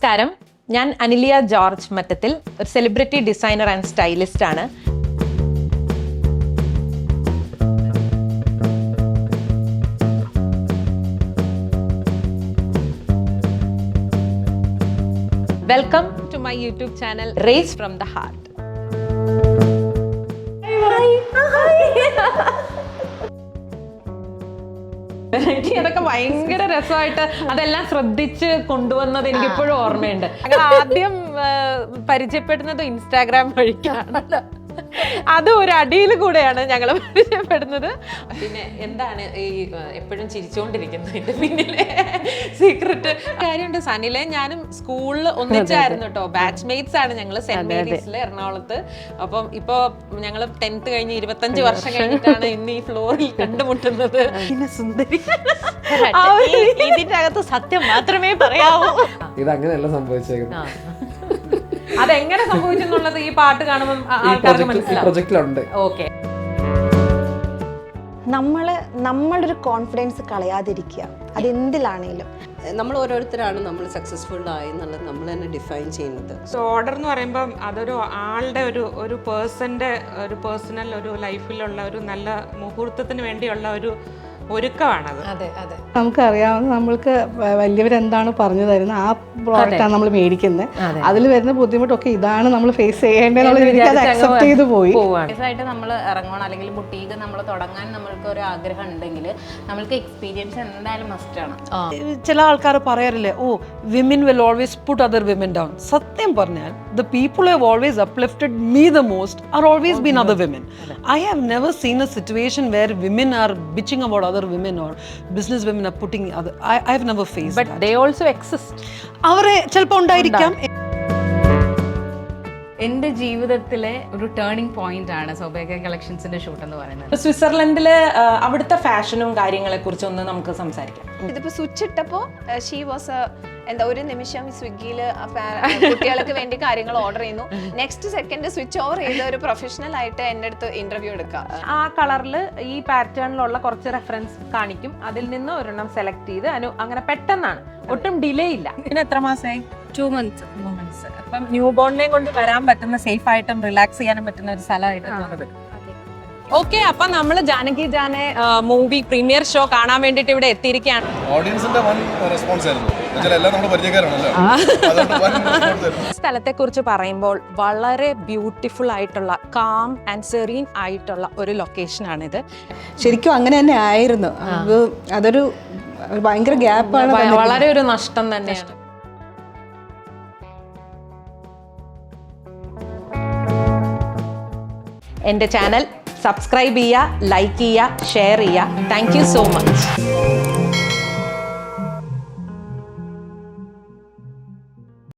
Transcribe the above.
നമസ്കാരം, ഞാൻ അനിലിയ ജോർജ് മറ്റത്തിൽ, ഒരു സെലിബ്രിറ്റി ഡിസൈനർ ആൻഡ് സ്റ്റൈലിസ്റ്റ് ആണ്. Welcome to my YouTube channel race from the heart. അതൊക്കെ ഭയങ്കര രസമായിട്ട് അതെല്ലാം ശ്രദ്ധിച്ച് കൊണ്ടുവന്നത് എനിക്ക് ഇപ്പോഴും ഓർമ്മയുണ്ട്. ഞങ്ങൾ ആദ്യം പരിചയപ്പെടുന്നത് ഇൻസ്റ്റാഗ്രാം വഴിക്കാണല്ലോ. അത് ഒരു അടിയിൽ കൂടെയാണ് ഞങ്ങൾ പരിചയപ്പെടുന്നത്. പിന്നെ എന്താണ് ഈ എപ്പോഴും ചിരിച്ചുകൊണ്ടിരിക്കുന്നതിന്റെ പിന്നിലെ സീക്രട്ട് കാര്യമുണ്ട്. സനിലെ ഞാനും സ്കൂളിൽ ഒന്നിച്ചായിരുന്നു കേട്ടോ, ബാച്ച് മേറ്റ്സ് ആണ് ഞങ്ങൾ, സെന്റ് മേരീസിൽ എറണാകുളത്ത്. അപ്പം ഇപ്പൊ ഞങ്ങൾ 10th കഴിഞ്ഞ് 25 വർഷം കഴിഞ്ഞിട്ടാണ് ഇന്ന് ഈ ഫ്ലോറിൽ കണ്ടുമുട്ടുന്നത്. പിന്നെ സുന്ദരി ഇതിന്റെ അകത്ത് സത്യം മാത്രമേ പറയാവൂ. ഇതങ്ങനെയല്ല സംഭവിച്ചേക്കുന്നത്. അതെങ്ങനെ സംഭവിച്ചെന്നുള്ളത് ഈ പാട്ട് കാണുമ്പോൾ ആൾക്കാർക്ക് മനസ്സിലാവും. ഓക്കെ, നമ്മളുടെ ഒരു കോൺഫിഡൻസ് കളയാതിരിക്കുക, അതെന്തിലാണേലും. നമ്മൾ ഓരോരുത്തരാണ് നമ്മൾ സക്സസ്ഫുൾ ആയി എന്നുള്ളത് നമ്മൾ തന്നെ ഡിഫൈൻ ചെയ്യുന്നത്. ഓർഡർ എന്ന് പറയുമ്പോൾ അതൊരു ആളുടെ ഒരു പേഴ്സന്റെ ഒരു പേഴ്സണൽ ഒരു ലൈഫിലുള്ള ഒരു നല്ല മുഹൂർത്തത്തിന് വേണ്ടിയുള്ള ഒരു ഒരുക്കമാണത്. നമുക്കറിയാവുന്ന, നമ്മൾക്ക് വലിയവരെന്താണ് പറഞ്ഞു തരുന്നത് ആ പ്രോഡക്റ്റാണ് നമ്മൾ മേടിക്കുന്നത്. അതിൽ വരുന്ന ബുദ്ധിമുട്ടൊക്കെ ഇതാണ് നമ്മൾ ഫേസ് ചെയ്യേണ്ടതെന്നുള്ള രീതിക്ക് അത് അക്സെപ്റ്റ് ചെയ്ത് പോയി. ആയിട്ട് നമ്മൾ ഇറങ്ങണം, അല്ലെങ്കിൽ ബുട്ടീക്ക് നമ്മൾ തുടങ്ങാൻ നമ്മൾക്ക് ഒരു ആഗ്രഹം ഉണ്ടെങ്കിൽ നമ്മൾക്ക് എക്സ്പീരിയൻസ് എന്തായാലും മസ്റ്റാണ്. ചില ആൾക്കാർ പറയാറില്ലേ, oh women will always put other women down. സത്യം പറഞ്ഞാൽ the people who have always uplifted me the most are always been other women. I have never seen a situation where women are bitching about other women or business women are putting other. I have never faced but that. they also exist. അവരെ ചിലപ്പോൾ ഉണ്ടായിരിക്കാം. എൻ്റെ ജീവിതത്തിലെ ഒരു turning point ആണ് Sowbhagya കളക്ഷൻസിന്റെ shoot എന്ന് പറയുന്നത്. സ്വിറ്റ്സർലൻഡില് അവിടുത്തെ ഫാഷനും കാര്യങ്ങളെ കുറിച്ചൊന്ന് നമുക്ക് സംസാരിക്കാം. ഇതിപ്പോ സ്വിച്ച് ഇട്ടപ്പോ ഷീ വാസ് ഒരു നിമിഷം സ്വിഗ്ഗിയിൽ കുട്ടികൾക്ക് വേണ്ടി കാര്യങ്ങൾ ഓർഡർ ചെയ്യുന്നു, നെക്സ്റ്റ് സെക്കൻഡ് സ്വിച്ച് ഓവർ ചെയ്ത് ഒരു പ്രൊഫഷണൽ ആയിട്ട് എൻ്റെ അടുത്ത് ഇന്റർവ്യൂ എടുക്കാം. ആ കളറിൽ ഈ പാറ്റേണിലുള്ള കുറച്ച് റെഫറൻസ് കാണിക്കും, അതിൽ നിന്ന് ഒരെണ്ണം സെലക്ട് ചെയ്ത് അങ്ങനെ പെട്ടെന്നാണ്, ഒട്ടും ഡിലേ ഇല്ല. പിന്നെ എത്ര മാസമായി? 2 months. അപ്പം ന്യൂ ബോർണിനെയും കൊണ്ട് വരാൻ പറ്റുന്ന, സേഫ് ആയിട്ടും റിലാക്സ് ചെയ്യാനും പറ്റുന്ന ഒരു സ്ഥലമായിട്ട്. ഓക്കെ, അപ്പൊ നമ്മള് Janaki Jane movie premiere show കാണാൻ വേണ്ടിട്ട് ഇവിടെ എത്തിയിരിക്കുകയാണ്. ഓഡിയൻസിന്റെ വൻ റെസ്പോൺസ് ആയിരുന്നു. എല്ലാം നമ്മുടെ പരിചയക്കാരാണല്ലോ. സ്ഥലത്തെ കുറിച്ച് പറയുമ്പോൾ വളരെ ബ്യൂട്ടിഫുൾ ആയിട്ടുള്ള, കാം ആൻഡ് സെറീൻ ആയിട്ടുള്ള ഒരു ലൊക്കേഷൻ ആണിത്. ശരിക്കും അങ്ങനെ തന്നെ ആയിരുന്നു. അതൊരു ഭയങ്കര ഗ്യാപ്പാണ്, വളരെ ഒരു നഷ്ടം തന്നെയാണ്. എൻ്റെ ചാനൽ സബ്സ്ക്രൈബ് ചെയ്യുക, ലൈക്ക് ചെയ്യുക, ഷെയർ ചെയ്യുക. Thank you so much.